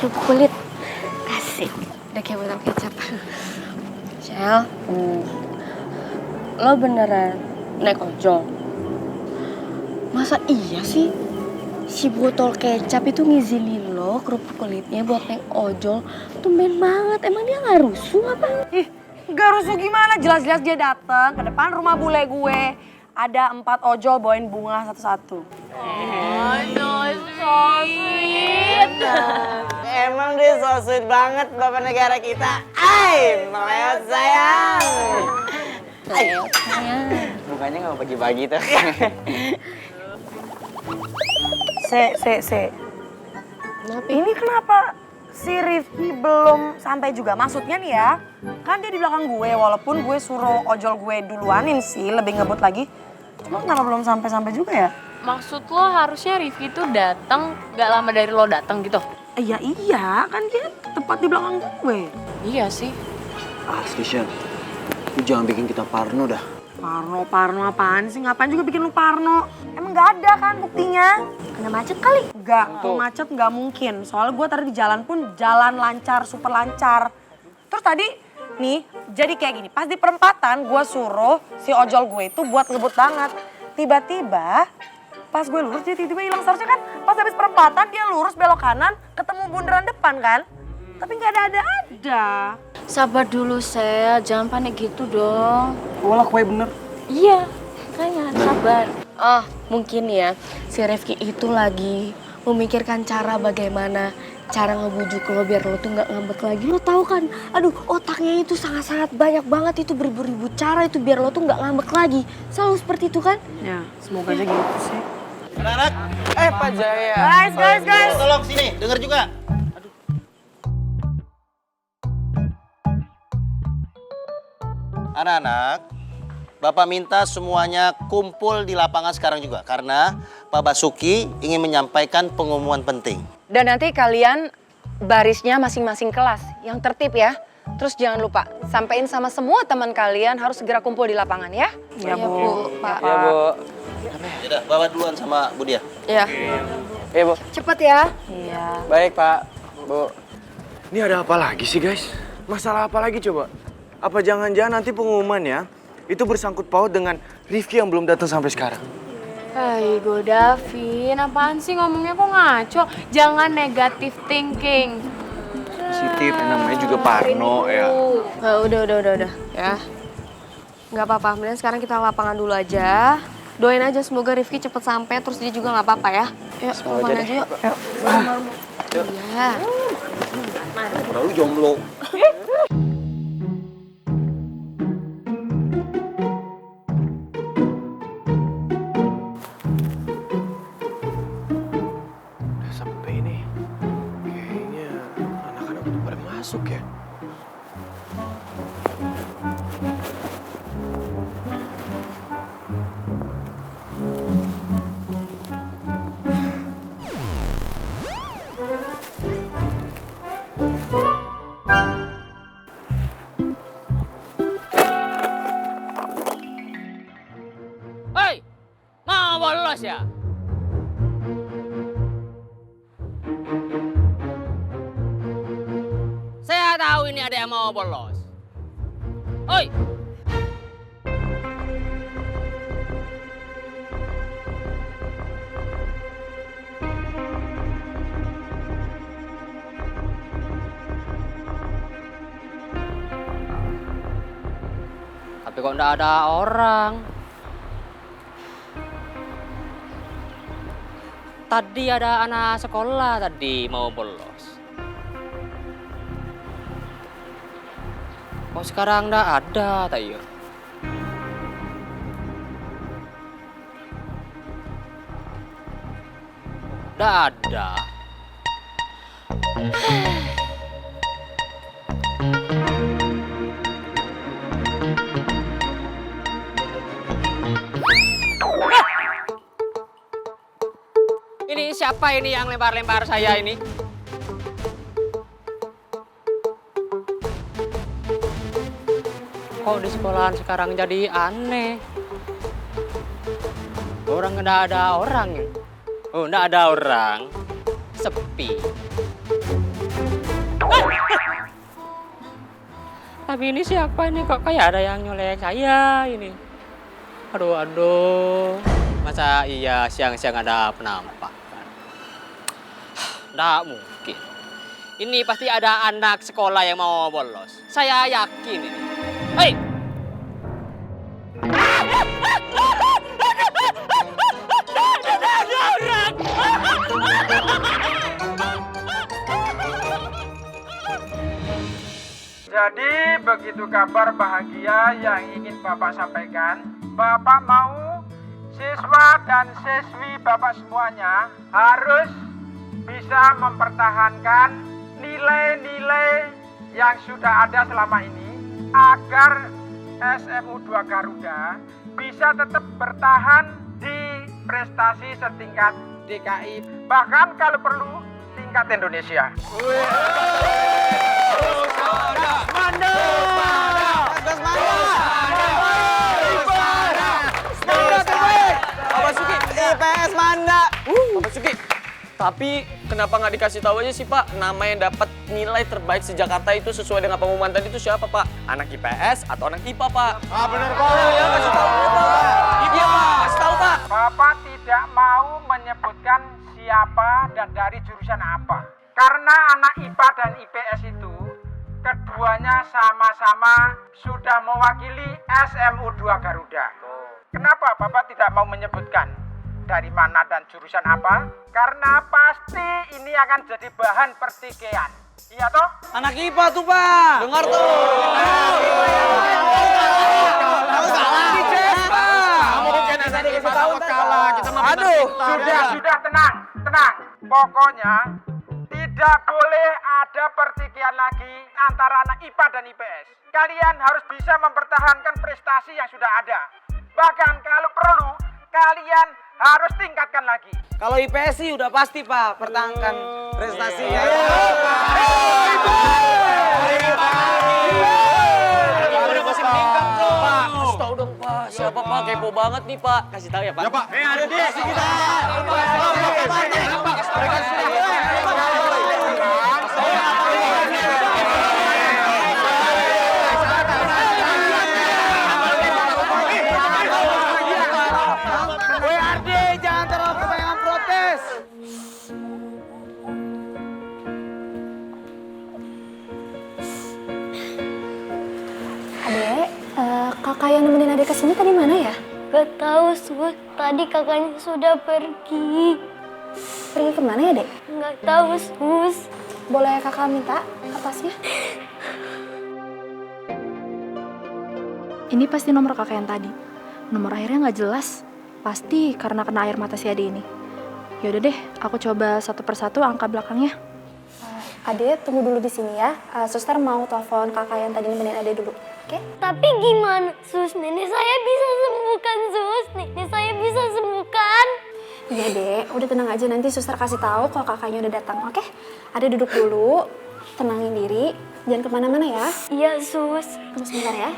kerupuk kulit. Asik, udah kayak botol kecap. Shell, lo beneran naik ojol? Masa iya sih si botol kecap itu ngizinin lo kerupuk kulitnya buat naik ojol? Tumben banget, emang dia gak rusuh apa? Ih, gak rusuh gimana? Jelas-jelas dia datang ke depan rumah bule gue. Ada 4 ojol bawain bunga satu-satu. Oh, no, so sweet. Emang dia so sweet banget bapak negara kita. Ay, meleot sayang. Meleot sayang. Bukannya nggak bagi-bagi tuh. Se. Ini kenapa si Rifki belum sampai juga? Maksudnya nih ya, kan dia di belakang gue, walaupun gue suruh ojol gue duluanin sih, lebih ngebut lagi. Cuma kenapa belum sampai-sampai juga ya? Maksud lo harusnya Rifki tuh datang gak lama dari lo datang gitu? Iya, kan dia tepat di belakang gue. Iya sih. Asli, Shell. Lu jangan bikin kita parno dah. Parno apaan sih? Ngapain juga bikin lu parno? Emang nggak ada kan buktinya? Kena macet kali? Nggak, kalau macet nggak mungkin. Soalnya gue tadi di jalan pun jalan lancar, super lancar. Terus tadi nih, jadi kayak gini. Pas di perempatan gue suruh si ojol gue itu buat ngebut banget. Tiba-tiba pas gue lurus dia tiba-tiba hilang. Seharusnya kan pas habis perempatan dia lurus belok kanan ketemu bundaran depan kan. Tapi nggak ada. Sabar dulu, Sel. Jangan panik gitu dong. Olah kue bener. Iya, kayaknya sabar. Oh, mungkin ya si Rifki itu lagi memikirkan cara bagaimana cara ngebujuk lo biar lo tuh nggak ngambek lagi. Lo tahu kan, aduh otaknya itu sangat-sangat banyak banget, itu beribu-ribu cara itu biar lo tuh nggak ngambek lagi. Selalu seperti itu kan? Ya, semoga aja gitu sih. Anak-anak, Pak Jaya. Guys. Tolong sini, denger juga. Anak-anak, Bapak minta semuanya kumpul di lapangan sekarang juga. Karena Pak Basuki ingin menyampaikan pengumuman penting. Dan nanti kalian barisnya masing-masing kelas yang tertib ya. Terus jangan lupa, sampein sama semua teman kalian harus segera kumpul di lapangan ya. Ya, Bu. Pak. Ya, Bu. Yaudah, bawa duluan sama Bu Dia. Ya. Iya, Bu. Cepet ya. Iya. Baik, Pak. Bu. Ini ada apa lagi sih, guys? Masalah apa lagi coba? Apa jangan-jangan nanti pengumumannya itu bersangkut paut dengan Rifki yang belum datang sampai sekarang? Hai, Davin, apaan sih ngomongnya kok ngaco? Jangan negative thinking. Positif, namanya juga parno ya. Udah. Ya. Nggak apa-apa, mending sekarang kita lapangan dulu aja. Doain aja semoga Rifki cepet sampai, terus dia juga nggak apa-apa ya. Yuk, lapangan aja yuk. Iya. Lalu jomblo. Udah sampai nih. Kayaknya anak-anak udah pada masuk ya. Hei, mau bolos ya? Saya tahu ini ada yang mau bolos. Oi! Tapi kok nggak ada orang? Tadi ada anak sekolah tadi mau bolos. Kok sekarang nggak ada, Tayo? Nggak ada. Ini siapa ini yang lempar-lempar saya ini? Kok di sekolahan sekarang jadi aneh? Orang nggak ada orang ya? Oh, nggak ada orang. Sepi. Tapi ini siapa nih? Kok kayak ada yang nyolek saya ini? Aduh. Masa iya siang-siang ada penampakan? Nggak mungkin. Ini pasti ada anak sekolah yang mau bolos. Saya yakin ini. Hei! Jadi begitu kabar bahagia yang ingin Bapak sampaikan. Bapak mau siswa dan siswi Bapak semuanya harus bisa mempertahankan nilai-nilai yang sudah ada selama ini agar SMU 2 Garuda bisa tetap bertahan di prestasi setingkat DKI, bahkan kalau perlu tingkat Indonesia. IPS Manda. Bapak Suki, tapi kenapa nggak dikasih tahu aja sih Pak, nama yang dapat nilai terbaik se-Jakarta itu sesuai dengan pengumuman tadi itu siapa Pak? Anak IPS atau anak IPA Pak? Ah benar Pak. Ya kasih tahu Pak. Iya Pak, kasih tahu Pak. Bapak tidak mau menyebutkan siapa dan dari jurusan apa. Karena anak IPA dan IPS itu keduanya sama-sama sudah mewakili SMU 2 Garuda. Kenapa Bapak tidak mau menyebutkan dari mana dan jurusan apa? Karena pasti ini akan jadi bahan pertikaian. Iya toh? Anak IPA tuh Pak. Dengar tuh. Kamu salah. Aduh, sudah tenang. Pokoknya tidak boleh ada pertikaian lagi antara anak IPA dan IPS. Kalian harus bisa mempertahankan prestasi yang sudah ada. Bahkan kalau perlu, kalian harus tingkatkan lagi. Kalau IPS sih udah pasti Pak, pertahankan prestasinya. Pak, kasih tahu dong Pak, siapa Pak? Kepo banget nih Pak, kasih tahu ya Pak. Ya Pak. Ada di sini kita. Jangan terlalu kebanyakan protes. Adek, kakak yang nemenin adek kesini tadi mana ya? Gak tahu, Sus. Tadi kakaknya sudah pergi. Pergi kemana ya, Dek? Gak tahu, Sus. Boleh kakak minta kertasnya? Ini pasti nomor kakak yang tadi. Nomor akhirnya nggak jelas. Pasti karena kena air mata si Ade ini. Yaudah deh, aku coba satu persatu angka belakangnya. Ade, tunggu dulu di sini ya. Suster mau telepon kakak yang tadi nemenin Ade dulu. Oke? Tapi gimana, Sus? Nenek saya bisa sembuhkan, Sus. Nenek saya bisa sembuhkan. Iya, Dek. Udah tenang aja, nanti suster kasih tahu kalau kakaknya udah datang, oke? Ade duduk dulu, tenangin diri. Jangan kemana-mana ya. Iya, Sus. Tunggu sebentar ya.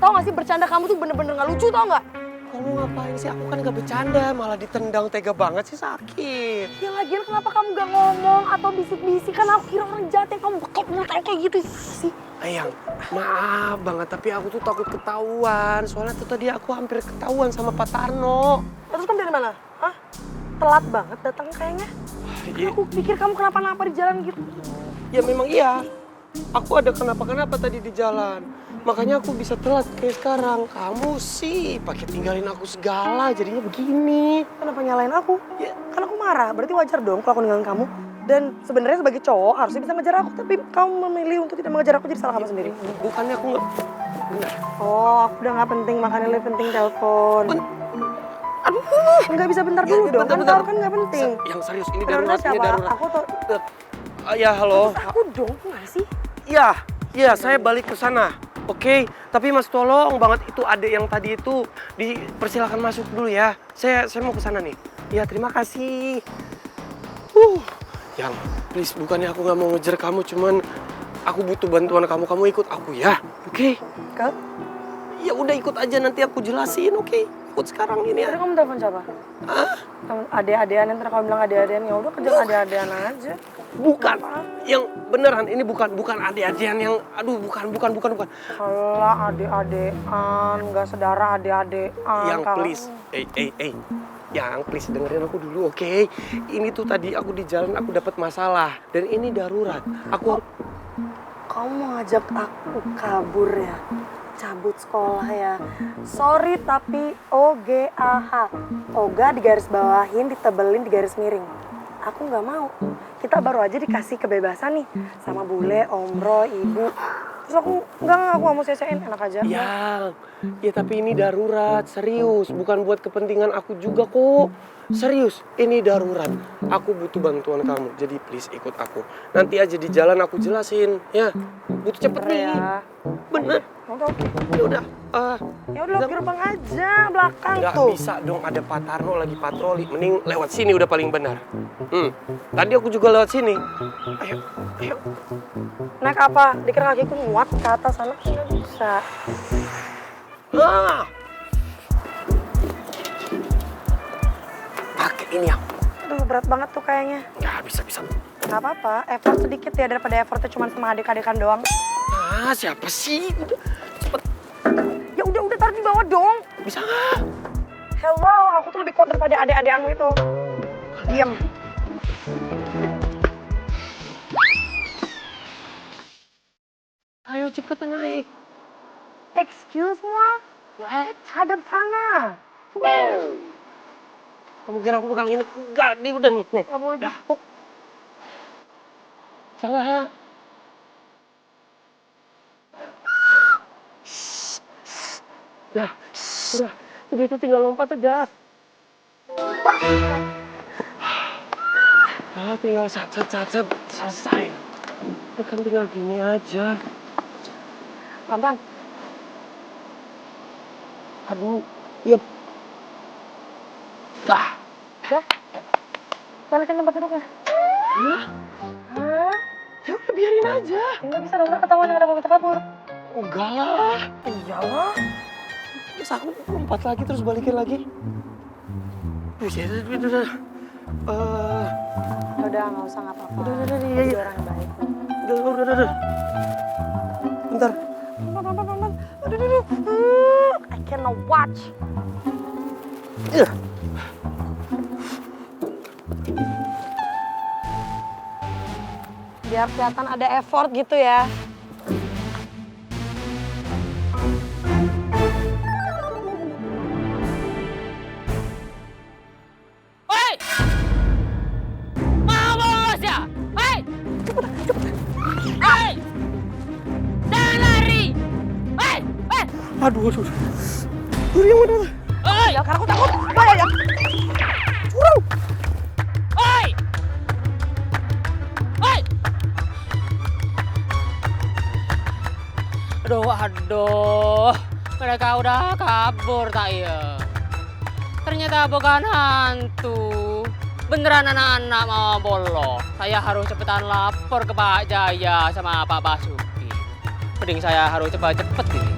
Tau gak sih bercanda kamu tuh bener-bener gak lucu, tau gak? Kamu ngapain sih? Aku kan gak bercanda, malah ditendang tega banget sih, sakit. Ya lagian kenapa kamu gak ngomong atau bisik-bisik? Kan aku kira orang jahat yang kamu bekap mulut kayak gitu sih. Ayang, maaf banget tapi aku tuh takut ketahuan. Soalnya tuh tadi aku hampir ketahuan sama Pak Tarno. Terus kamu dari mana? Hah? Telat banget datang kayaknya. Aku pikir kamu kenapa-napa di jalan gitu. Ya memang iya. Aku ada kenapa-kenapa tadi di jalan. Makanya aku bisa telat kayak sekarang. Kamu sih pakai tinggalin aku segala, jadinya begini. Kenapa nyalain aku? Ya, kan aku marah. Berarti wajar dong kalau aku ninggalin kamu. Dan sebenarnya sebagai cowok harusnya bisa ngejar aku, tapi kamu memilih untuk tidak mengejar aku, jadi salah kamu sendiri. Bukannya aku nggak... Benar. Oh, aku udah nggak penting, makanya lebih penting telepon. Aduh, nggak bisa bentar dulu dong. Bentar. Kan nggak penting. Yang serius ini Darurat darurat, ini siapa? darurat. Aku tuh. Ya halo. Terus aku dong, nggak sih? Iya, saya balik ke sana. Oke, tapi Mas tolong banget itu adik yang tadi itu dipersilakan masuk dulu ya. Saya mau ke sana nih. Ya, terima kasih. Yang please, bukannya aku nggak mau ngejar kamu, cuman aku butuh bantuan kamu. Kamu ikut aku ya, oke? Ke? Ya udah ikut aja, nanti aku jelasin, oke? Ikut sekarang ini Tadi ya. kamu telepon siapa? Hah? Temen ade-adean, ntar kamu bilang ade-adean, ya udah kerja ade-adean aja. Bukan, yang beneran ini bukan adik-adian yang, aduh bukan. Alah ade-adean, nggak sedara ade-adean. Yang kalau- please, yang please dengerin aku dulu, oke? Ini tuh tadi aku di jalan aku dapat masalah dan ini darurat. Aku Kamu mau ngajak aku kabur ya? Cabut sekolah ya? Sorry tapi OGAH. Oga digaris bawahin, ditebelin, digaris miring. Aku nggak mau. Kita baru aja dikasih kebebasan nih sama bule, Om Roy, Ibu. Terus aku nggak mau sia-siain, enak aja. ya tapi ini darurat, serius, bukan buat kepentingan aku juga kok. Serius, ini darurat. Aku butuh bantuan kamu, jadi please ikut aku. Nanti aja di jalan aku jelasin, ya. Butuh cepet nih. Ya. Bener. Udah oke. Ya udah. Ya udah lewat gerbang aja, belakang Nggak tuh. bisa dong, ada Pak Tarno lagi patroli. Mending lewat sini udah paling benar. Tadi aku juga lewat sini. Ayo. Naik apa? Dikira kakiku muat ke atas sana, nggak bisa. Pakai ini ya. Aduh berat banget tuh kayaknya. Nggak bisa. Gak apa-apa, effort sedikit ya daripada effortnya cuma sama adik-adikan doang. Siapa sih? Udah, cepet. Ya udah taruh di bawah dong. Bisa nggak? Hello, aku tuh lebih kuat daripada adik-adikmu itu. Diam. Ayo cepet naik. Excuse me? What? Hadap sana. Kamu kira aku pegang ini? Enggak, ini udah nih. Kamu udah. Salah. Udah. Begitu tinggal lompat aja. Tinggal sat, selesai. Kan tinggal gini aja. Gampang. Aduh, iya. Udah. Balikin tempat duduknya. Hah? Ya udah biarin aja. Nggak bisa dong, ketahuan yang ada mau kita kabur. Enggak lah. Iyalah. Terus aku lompat lagi terus balikin lagi. Udah. Udah, nggak usah, nggak apa-apa. Udah. Jadi orang yang baik. Udah. Bentar. Aduh. I cannot watch. Biar kelihatan ada effort gitu ya. Hei! Mau bolos ya? Hei! Hei! Jangan lari! Hei! Aduh. Yang mana? Hei! Ya, karena aku takut. Bahaya. Curang. Hei! Hei! Aduh. Mereka udah kabur tak ya? Ternyata bukan hantu. Beneran anak-anak mau bolos. Saya harus cepetan lapor ke Pak Jaya sama Pak Basuki. Mending saya harus cepet-cepet ini.